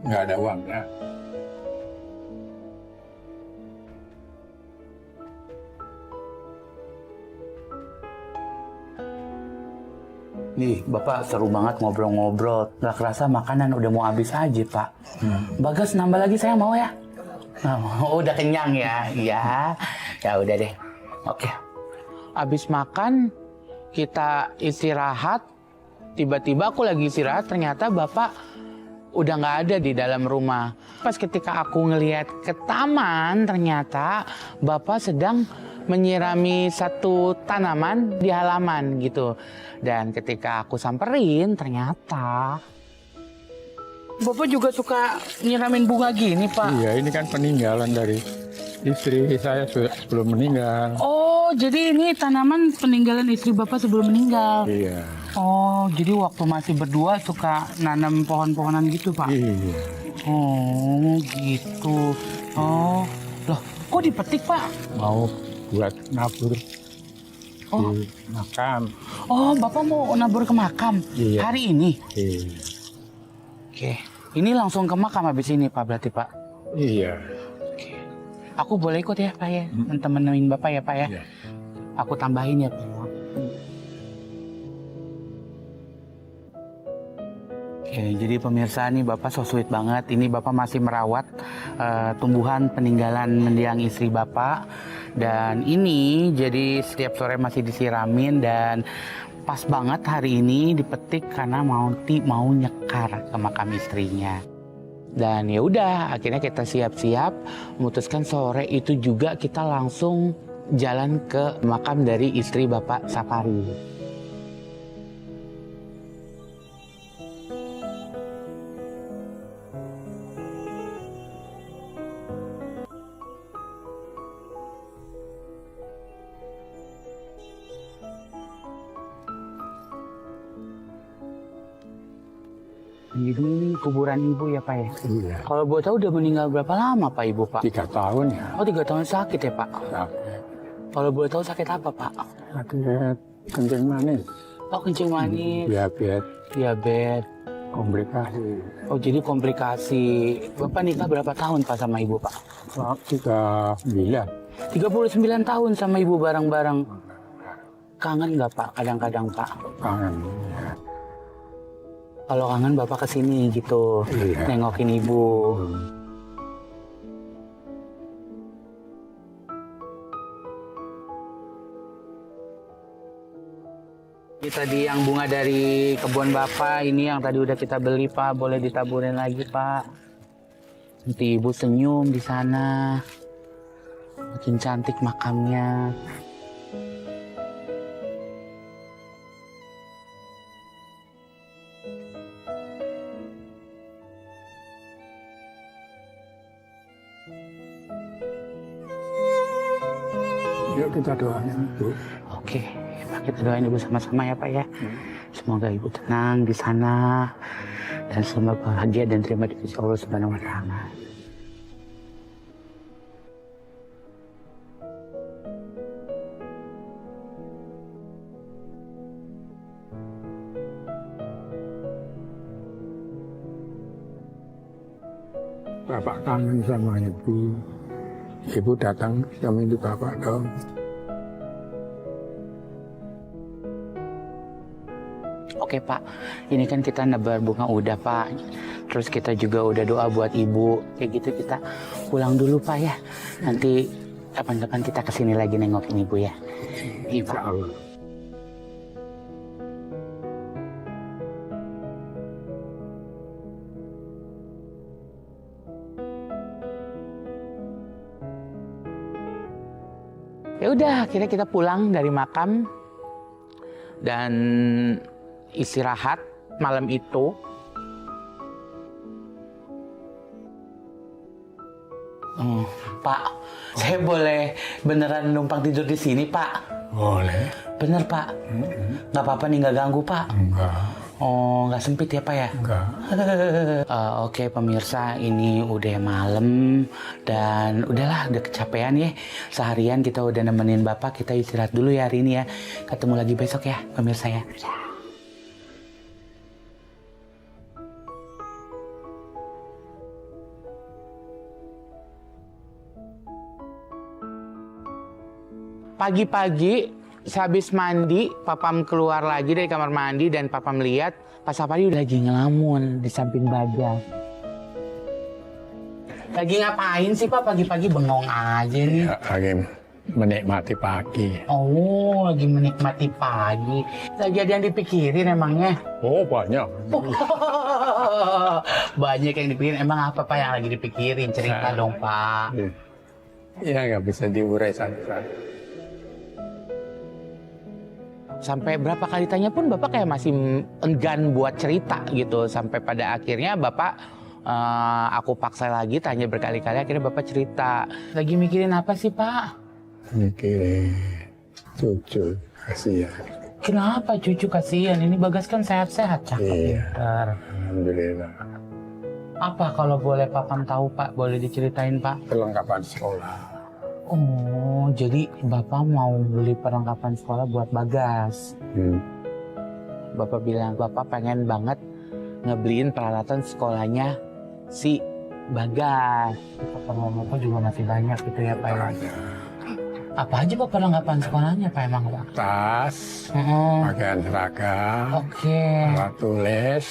nggak ada uangnya. Nih, Bapak seru banget ngobrol-ngobrol. Gak kerasa makanan udah mau habis aja, Pak. Bagas nambah lagi saya mau ya? Oh, udah kenyang ya? Iya. Ya udah deh. Oke. Habis makan, kita istirahat. Tiba-tiba aku lagi istirahat, ternyata Bapak udah nggak ada di dalam rumah. Pas ketika aku ngelihat ke taman, ternyata Bapak sedang menyirami satu tanaman di halaman gitu. Dan ketika aku samperin, ternyata Bapak juga suka nyiramin bunga gini, Pak. Iya, ini kan peninggalan dari istri saya sebelum meninggal. Oh, jadi ini tanaman peninggalan istri Bapak sebelum meninggal. Iya. Oh, jadi waktu masih berdua suka nanam pohon-pohonan gitu, Pak? Iya. Oh, gitu. Oh, loh, kok dipetik, Pak? Mau buat nabur di makam. Oh, Bapak mau nabur ke makam Iya. hari ini? Iya. Oke, ini langsung ke makam habis ini, Pak, berarti, Pak? Iya. Oke. Aku boleh ikut ya, Pak, ya? Temenin Bapak ya, Pak, ya? Iya. Aku tambahin ya, Pak. Oke, jadi pemirsa nih Bapak so sweet banget. Ini Bapak masih merawat tumbuhan peninggalan mendiang istri Bapak. Dan ini jadi setiap sore masih disiramin dan pas banget hari ini dipetik karena mau nyekar ke makam istrinya. Dan ya udah, akhirnya kita siap-siap memutuskan sore itu juga kita langsung jalan ke makam dari istri Bapak Sapari. Ini kuburan ibu ya Pak ya? Iya. Kalau boleh tahu udah meninggal berapa lama Pak Ibu Pak? 3 tahun ya. Oh 3 tahun sakit ya Pak? Sakit. Kalau boleh tahu sakit apa Pak? Sakit kencing manis. Oh kencing manis, diabetes. Komplikasi. Oh jadi komplikasi. Bapak nikah berapa tahun Pak sama Ibu Pak? 39. 39 tahun sama Ibu bareng-bareng. Kangen nggak Pak kadang-kadang Pak? Kangen. kalau kangen Bapak kesini gitu, Iya. nengokin Ibu. Ini tadi yang bunga dari kebun Bapak, ini yang tadi udah kita beli Pak, boleh ditaburin lagi Pak. Nanti Ibu senyum di sana, makin cantik makamnya. Yuk kita doain Bu. Oke, kita doain Ibu sama-sama ya Pak ya. Semoga Ibu tenang di sana dan selalu bahagia dan terima di sisi Allah Subhanahu wa Ta'ala. Bapak kangen sama Ibu. Ibu datang sama itu Bapak dong. Oke Pak, ini kan kita nebar bunga udah Pak. Terus kita juga udah doa buat Ibu. Kayak gitu kita pulang dulu Pak ya. Nanti kapan-kapan kita kesini lagi nengokin Ibu ya. Iya Pak. Insya Allah. Ya udah, akhirnya kita pulang dari makam dan istirahat malam itu. Pak, saya boleh beneran numpang tidur di sini, Pak? Boleh. Bener, Pak? Nggak apa-apa nih, nggak ganggu, Pak? Enggak. Oh, nggak sempit ya, Pak ya? Enggak. Oke, pemirsa, ini udah malam dan udahlah, udah kecapean ya. Seharian kita udah nemenin Bapak, kita istirahat dulu ya hari ini ya. Ketemu lagi besok ya, pemirsa ya. Pagi-pagi, sehabis mandi, Papam keluar lagi dari kamar mandi dan Papam lihat Pak Sapari lagi ngelamun di samping Bagas. Lagi ngapain sih Pak pagi-pagi bengong aja nih? Ya, lagi menikmati pagi. Oh, lagi menikmati pagi. Lagi ada yang dipikirin emangnya? Oh, banyak. Banyak yang dipikirin. Emang apa Pak yang lagi dipikirin? Cerita dong Pak. Ya, nggak bisa diurai satu-satu. Sampai berapa kali tanya pun Bapak kayak masih enggan buat cerita gitu. Sampai pada akhirnya Bapak, aku paksa lagi tanya berkali-kali, akhirnya Bapak cerita. Lagi mikirin apa sih Pak? Mikirin cucu, kasihan. Kenapa cucu kasihan? Ini Bagas kan sehat-sehat, cakep, Iya. pintar. Alhamdulillah. Apa kalau boleh Papam tahu Pak? Boleh diceritain Pak? Perlengkapan sekolah. Oh, jadi Bapak mau beli perlengkapan sekolah buat Bagas. Bapak bilang, Bapak pengen banget ngebeliin peralatan sekolahnya si Bagas. Bapak juga masih banyak gitu ya Pak ya? Apa aja Pak perlengkapan sekolahnya Pak emang Pak? Tas, pakaian seragam, Oke. alat tulis,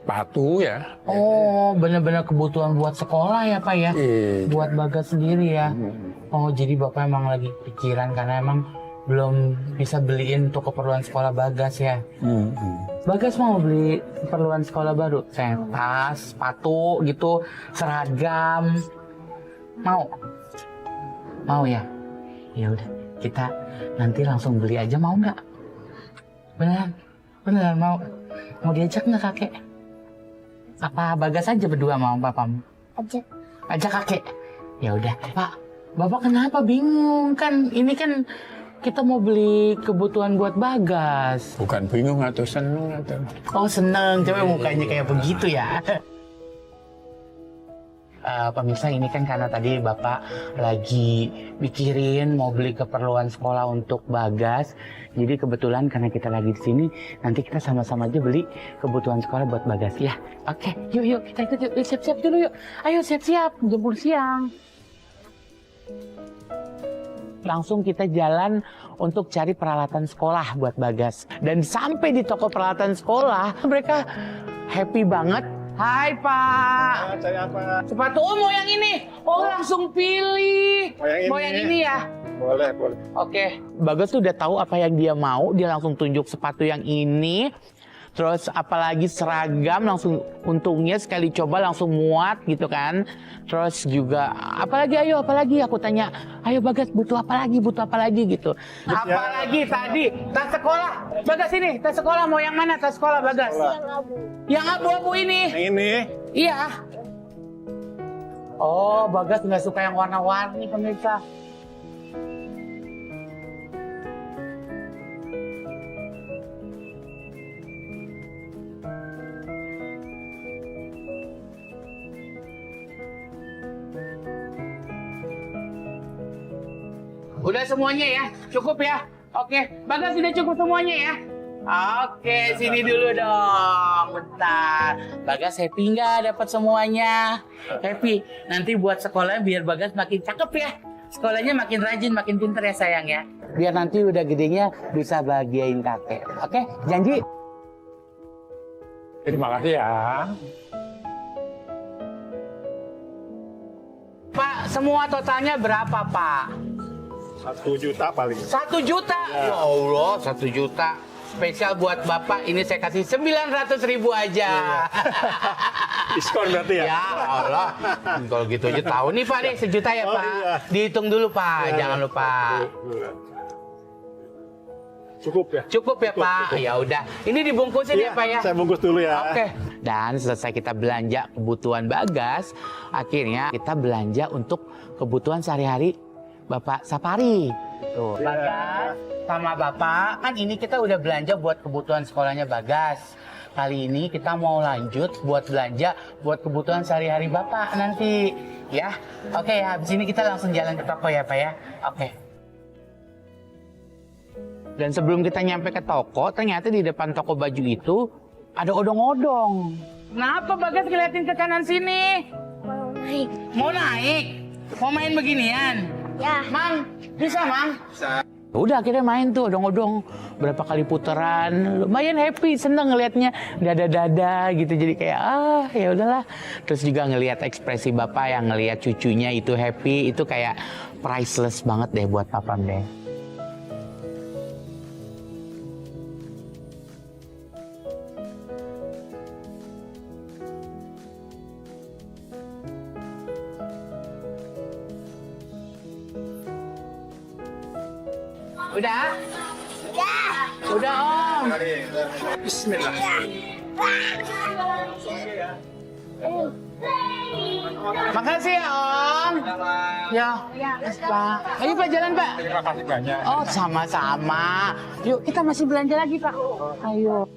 sepatu ya. Oh, benar-benar kebutuhan buat sekolah ya Pak ya? Iya. Buat Bagas sendiri ya? Oh, jadi Bapak emang lagi pikiran karena emang belum bisa beliin untuk keperluan sekolah Bagas ya? Bagas mau beli keperluan sekolah baru? Kayak tas, sepatu gitu, seragam. Mau? Mau ya? Ya udah, kita nanti langsung beli aja, mau nggak? Beneran? Beneran mau? Mau diajak nggak kakek? Apa Bagas aja berdua mau Papam? Ajak kakek. Ya udah, Pak. Bapak kenapa bingung? Kan ini kan kita mau beli kebutuhan buat Bagas. Bukan bingung atau seneng atau. Oh seneng, coba mukanya kayak begitu ya. Pemirsa, ini kan karena tadi Bapak lagi mikirin mau beli keperluan sekolah untuk Bagas. Jadi kebetulan karena kita lagi di sini, nanti kita sama-sama aja beli kebutuhan sekolah buat Bagas ya. Oke, yuk kita ikut yuk, siap-siap dulu yuk. Ayo siap-siap, jemput siang. Langsung kita jalan untuk cari peralatan sekolah buat Bagas. Dan sampai di toko peralatan sekolah, mereka happy banget. Hai Pak. Cari apa? Sepatu mau yang ini. Oh langsung pilih. Mau yang ini ya. Boleh. Oke. Bagas tuh udah tahu apa yang dia mau. Dia langsung tunjuk sepatu yang ini. Terus apalagi seragam langsung, untungnya sekali coba langsung muat gitu kan. Terus juga apalagi aku tanya, ayo Bagas butuh apa lagi gitu. Apalagi tadi tas sekolah. Bagas ini tas sekolah mau yang mana tas sekolah Bagas? Yang abu-abu ini. Yang ini. Iya. Oh Bagas nggak suka yang warna-warni pemirsa. Udah semuanya ya? Cukup ya? Oke, Bagas sudah cukup semuanya ya? Oke, sini dulu dong. Bentar. Bagas happy nggak dapat semuanya? Happy. Nanti buat sekolah biar Bagas makin cakep ya. Sekolahnya makin rajin, makin pinter ya sayang ya. Biar nanti udah gedenya bisa bahagiain kakek. Oke, janji? Terima kasih ya. Pak, semua totalnya berapa Pak? 1 juta paling. 1 juta? Ya Allah, 1 juta. Spesial buat Bapak, ini saya kasih 900.000 aja. Diskon berarti ya? Ya Allah, kalau gitu aja tahu nih Pak nih, 1 juta ya Pak. Iya. Dihitung dulu Pak, jangan lupa. Cukup ya? Cukup ya Pak. Ya udah, ini dibungkusin ya Pak ya. Saya bungkus dulu ya. Oke. Dan selesai kita belanja kebutuhan Bagas, akhirnya kita belanja untuk kebutuhan sehari-hari Bapak Sapari. Tuh, Bagas sama Bapak, kan ini kita udah belanja buat kebutuhan sekolahnya Bagas. Kali ini kita mau lanjut buat belanja buat kebutuhan sehari-hari Bapak nanti. Ya, oke ya, habis ini kita langsung jalan ke toko ya Pak ya. Oke. Dan sebelum kita nyampe ke toko, ternyata di depan toko baju itu ada odong-odong. Kenapa Bagas ngeliatin ke kanan sini? Mau naik. Mau naik? Mau main beginian? Ya. Mang, bisa Mang? Bisa. Udah akhirnya main tuh odong-odong. Berapa kali putaran, lumayan happy, seneng ngelihatnya dada-dada gitu. Jadi kayak ya udahlah. Terus juga ngelihat ekspresi Bapak yang ngelihat cucunya itu happy, itu kayak priceless banget deh buat Papa deh. Udah? Udah Om. Bismillah. Makasih ya Om. Ya. Pak. Ayo Pak jalan Pak. Terima kasih banyak. Oh sama-sama. Yuk kita masih belanja lagi Pak. Ayo.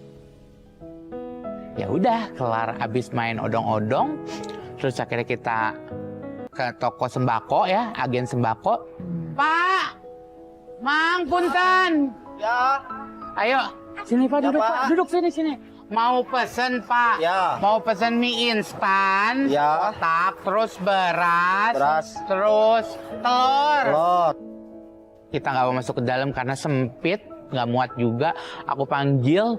Ya udah kelar abis main odong-odong. Terus akhirnya kita ke toko sembako ya, agen sembako. Pak. Mang, punten. Ya. Ayo, sini Pak, duduk Pak. Duduk sini. Mau pesen Pak? Ya. Mau pesen mie instan, Ya. kotak, terus beras, terus telur. Lot. Kita nggak mau masuk ke dalam karena sempit, nggak muat juga. Aku panggil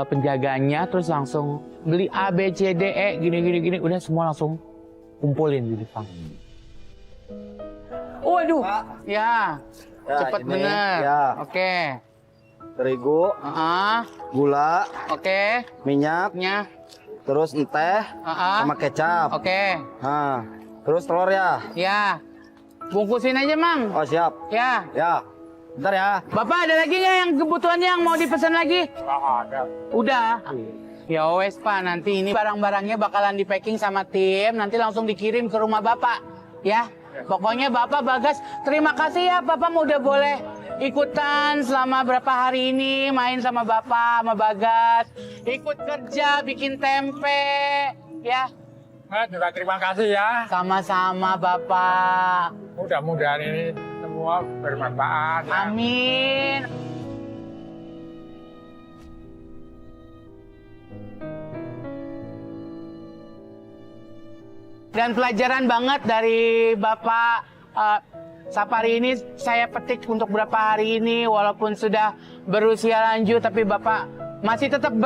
penjaganya, terus langsung beli A, B, C, D, E, gini. Udah semua langsung kumpulin di depan. Waduh, ya. Ya, Cepet ini, bener. ya. Oke. Terigu, gula, Oke. minyaknya, terus teh, sama kecap. Oke. Nah, terus telur ya. Ya. Bungkusin aja, Mang. Oh siap. Ya. Ya. Bentar ya. Bapak ada lagi nggak yang kebutuhannya yang mau dipesan lagi? Ada. Udah. Ya wes Pak, nanti ini barang-barangnya bakalan di packing sama tim, nanti langsung dikirim ke rumah Bapak. Ya. Pokoknya Bapak Bagas, terima kasih ya Bapak udah boleh ikutan selama berapa hari ini main sama Bapak, sama Bagas. Ikut kerja, bikin tempe, ya. Nah, juga terima kasih ya. Sama-sama Bapak. Mudah-mudahan ini semua bermanfaat. Ya. Amin. Dan pelajaran banget dari Bapak Sapari ini saya petik untuk berapa hari ini, walaupun sudah berusia lanjut tapi Bapak masih tetap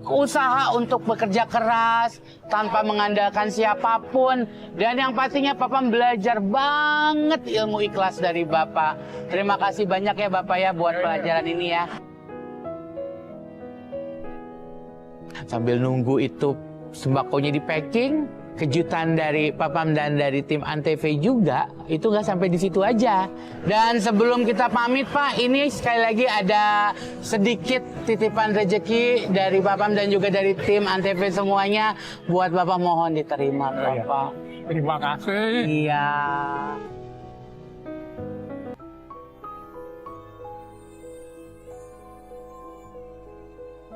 usaha untuk bekerja keras tanpa mengandalkan siapapun. Dan yang pastinya Papa belajar banget ilmu ikhlas dari Bapak. Terima kasih banyak ya Bapak ya buat pelajaran ini ya. Sambil nunggu itu sembakonya di packing, kejutan dari Papam dan dari tim Antv juga itu nggak sampai di situ aja. Dan sebelum kita pamit Pak, ini sekali lagi ada sedikit titipan rezeki dari Papam dan juga dari tim Antv semuanya buat Bapak, mohon diterima Bapak. Terima kasih. Iya.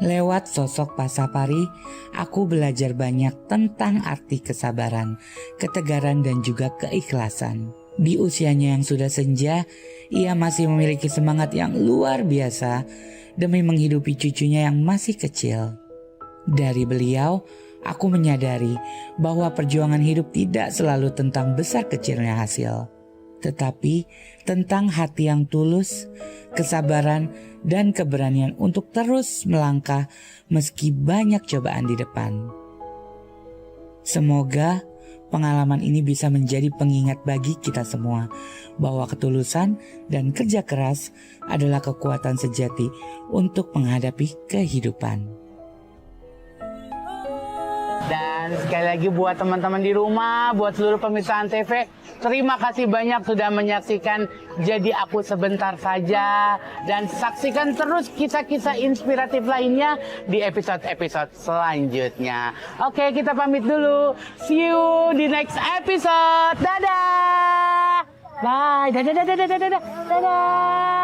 Lewat sosok Pak Sapari, aku belajar banyak tentang arti kesabaran, ketegaran dan juga keikhlasan. Di usianya yang sudah senja, ia masih memiliki semangat yang luar biasa demi menghidupi cucunya yang masih kecil. Dari beliau, aku menyadari bahwa perjuangan hidup tidak selalu tentang besar kecilnya hasil, tetapi tentang hati yang tulus, kesabaran, dan keberanian untuk terus melangkah meski banyak cobaan di depan. Semoga pengalaman ini bisa menjadi pengingat bagi kita semua bahwa ketulusan dan kerja keras adalah kekuatan sejati untuk menghadapi kehidupan. Dan sekali lagi buat teman-teman di rumah, buat seluruh pemirsa Antv, terima kasih banyak sudah menyaksikan Jadi Aku Sebentar Saja. Dan saksikan terus kisah-kisah inspiratif lainnya di episode-episode selanjutnya. Oke, kita pamit dulu. See you di next episode. Dadah! Bye! Dadah!